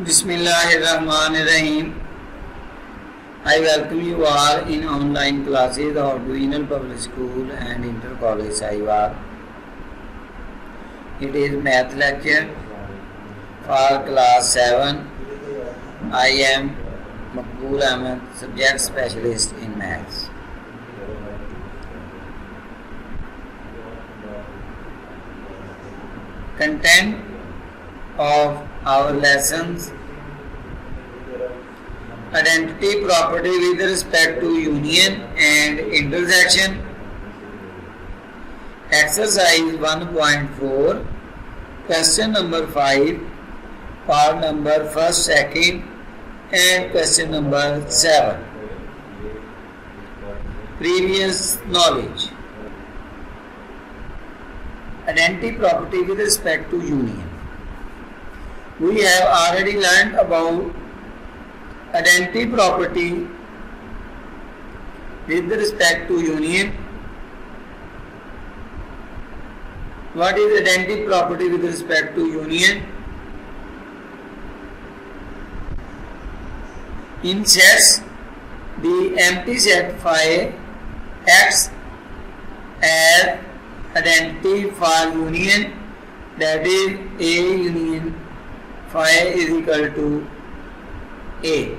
Bismillahirrahmanirrahim. I welcome you all in online classes of Divisional Public School and Inter College Sahiwal. It is math lecture for class 7. I am Maqbool Ahmed, subject specialist in maths. Content of our lessons: identity property with respect to union and intersection. Exercise 1.4, question number 5, part number 1st, 2nd and question number 7. Previous knowledge. Identity property with respect to union. We have already learned about identity property with respect to union. What is identity property with respect to union? In sets, the empty set phi acts as identity for union, that is A union phi is equal to A.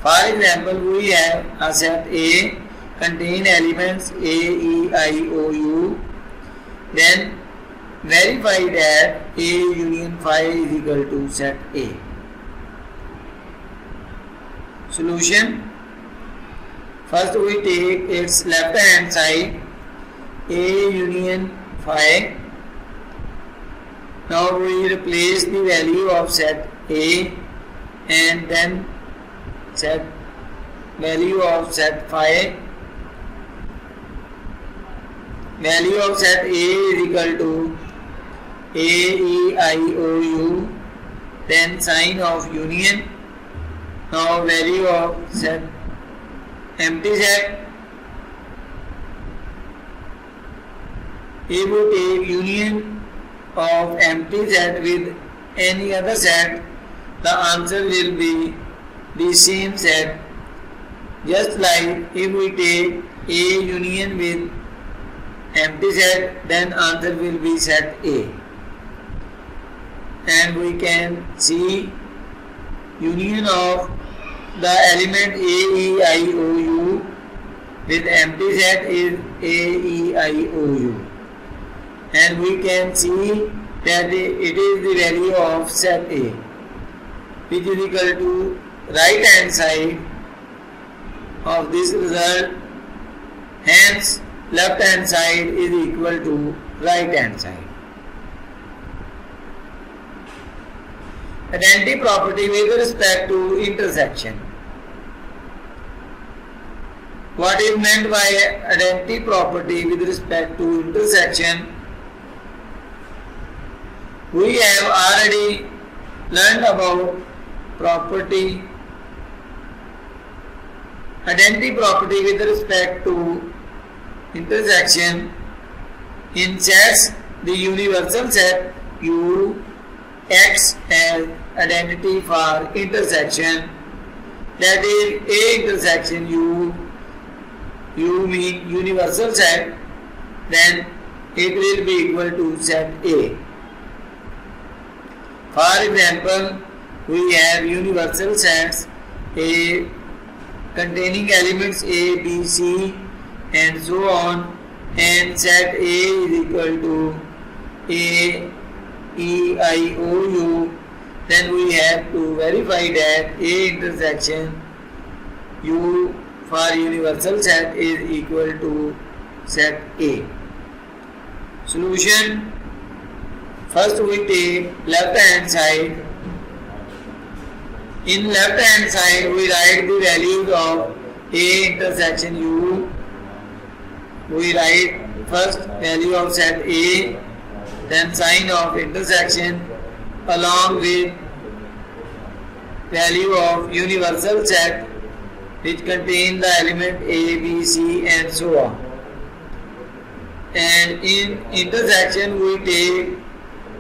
For example, we have a set A contain elements A, E, I, O, U. Then verify that A union phi is equal to set A. Solution: first we take its left hand side, A union phi. Now we replace the value of set A and then set value of set phi. Value of set A is equal to A, E, I, O, U. Then sign of union. Now value of set empty set. If we take union of empty set with any other set, the answer will be the same set. Just like if we take A union with empty set, then answer will be set A. And we can see union of the element A, E, I, O, U with empty set is A, E, I, O, U. And we can see that it is the value of set A, which is equal to right hand side of this result. Hence, left hand side is equal to right hand side. Identity property with respect to intersection. What is meant by identity property with respect to intersection? We have already learned about property, identity property with respect to intersection. In sets, the universal set U acts as identity for intersection, that is A intersection U. U mean universal set, then it will be equal to set A. For example, we have universal sets A containing elements A, B, C and so on, and set A is equal to A, E, I, O, U. Then we have to verify that A intersection U for universal set is equal to set A. Solution: first we take left hand side. In left hand side we write the values of A intersection U. We write first value of set A, then sign of intersection along with value of universal set which contain the element A, B, C and so on. And in intersection we take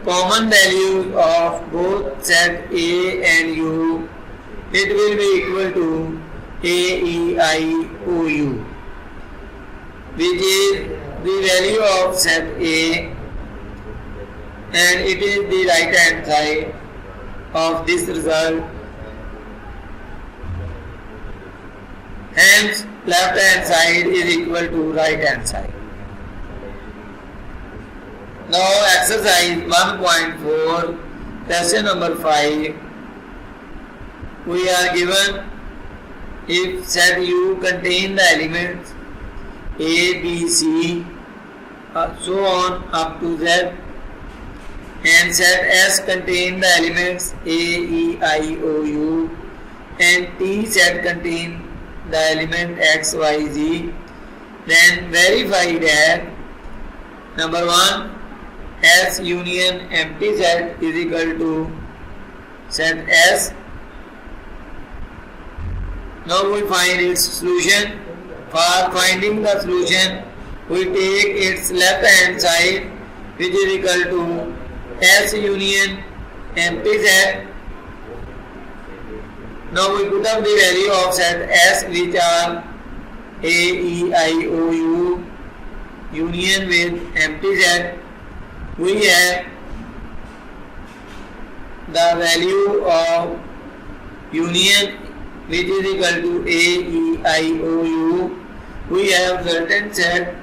common values of both set A and U, it will be equal to A, E, I, O, U, which is the value of set A, and it is the right hand side of this result. Hence, left hand side is equal to right hand side. Now, exercise 1.4, question number 5. We are given if set U contain the elements A, B, C, so on up to Z, and set S contain the elements A, E, I, O, U, and T set contain the element X, Y, Z, then verify that number 1, S union empty set is equal to set S. Now we find its solution. For finding the solution, we take its left hand side, which is equal to S union empty set. Now we put up the value of set S, which are A, E, I, O, U, union with empty set. We have the value of union, which is equal to A, E, I, O, U. We have certain set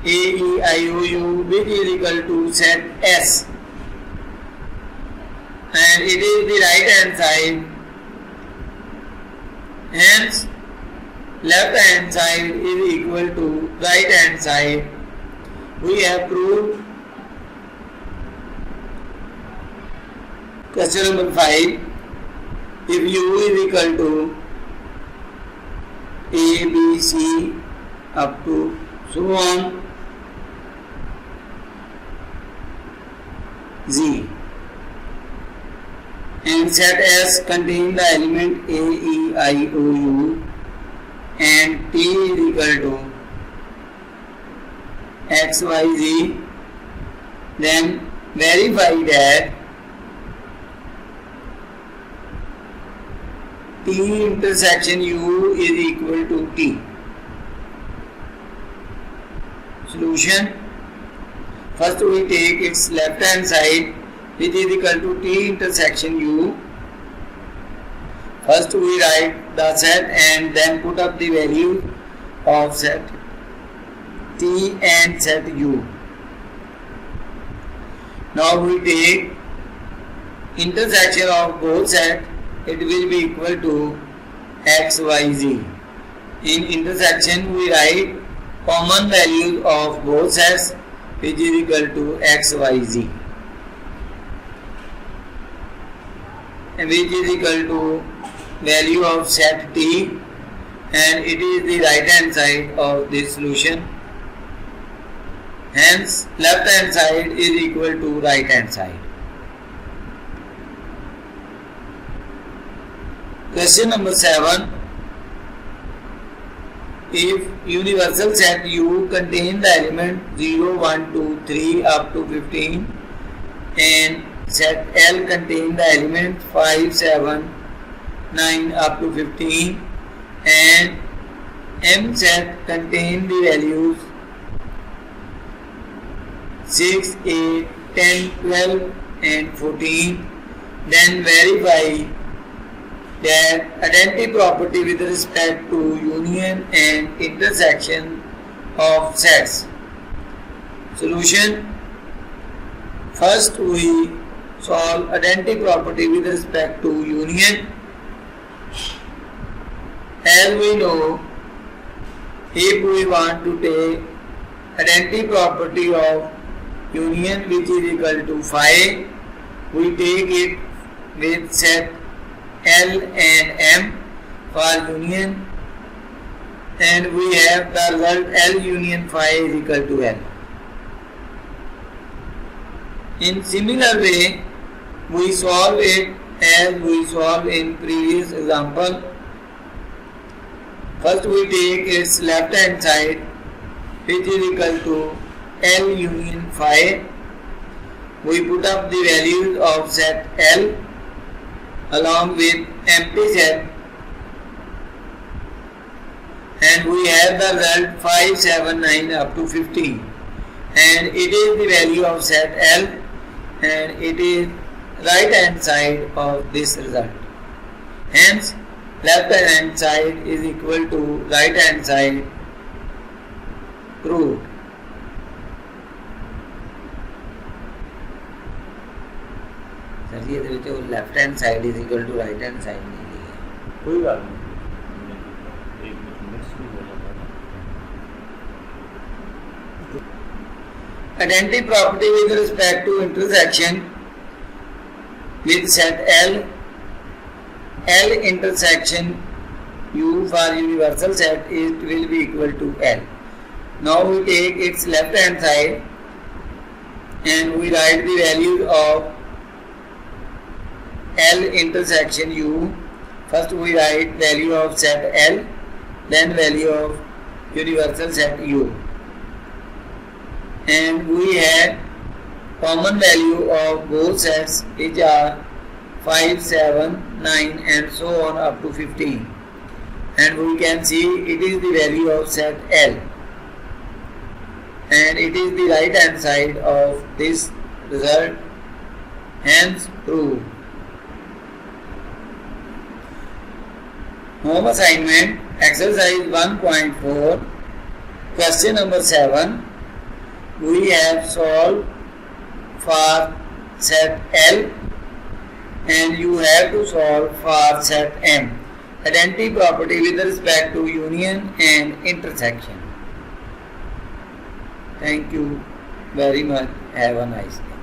A, E, I, O, U, which is equal to set S, and it is the right hand side. Hence, left hand side is equal to right hand side. We have proved. Question number 5. If U is equal to A, B, C up to so on Z, and set S contain the element A, E, I, O, U, and T is equal to X, Y, Z, then verify that T intersection U is equal to T. Solution. First we take its left hand side, which is equal to T intersection U. First we write the set and then put up the value of set T and set U. Now we take intersection of both sets. It will be equal to X, Y, Z. In intersection we write common values of both sets, which is equal to X, Y, Z, and which is equal to value of set T, and it is the right hand side of this solution. Hence, left hand side is equal to right hand side. Question number 7. If universal set U contain the element 0, 1, 2, 3 up to 15, and set L contain the element 5, 7, 9 up to 15, and M set contain the values 6, 8, 10, 12 and 14, then verify that identity property with respect to union and intersection of sets. Solution. First we solve identity property with respect to union. As we know, if we want to take identity property of union, which is equal to 5, we take it with set L and M for union, and we have the result L union 5 is equal to L. In similar way, we solve it as we solved in previous example. First we take its left hand side, which is equal to L union 5, we put up the values of set L along with empty set, and we have the result 5, 7, 9 up to 15, and it is the value of set L, and it is right hand side of this result. Hence left hand side is equal to right hand side proved. Sir ये देखो left hand side is equal to right hand side नहीं लिया, कोई बात नहीं, एक minute भी हो जाता है। Identity property with respect to intersection with set L, L intersection U for universal set it will be equal to L. Now we take its left hand side and we write the values of L intersection U. First we write value of set L, then value of universal set U, and we have common value of both sets which are 5, 7, 9 and so on up to 15, and we can see it is the value of set L, and it is the right hand side of this result, hence proved. Home assignment exercise 1.4 question number 7. We have solved for set L and you have to solve for set M. Identity property with respect to union and intersection. Thank you very much. Have a nice day.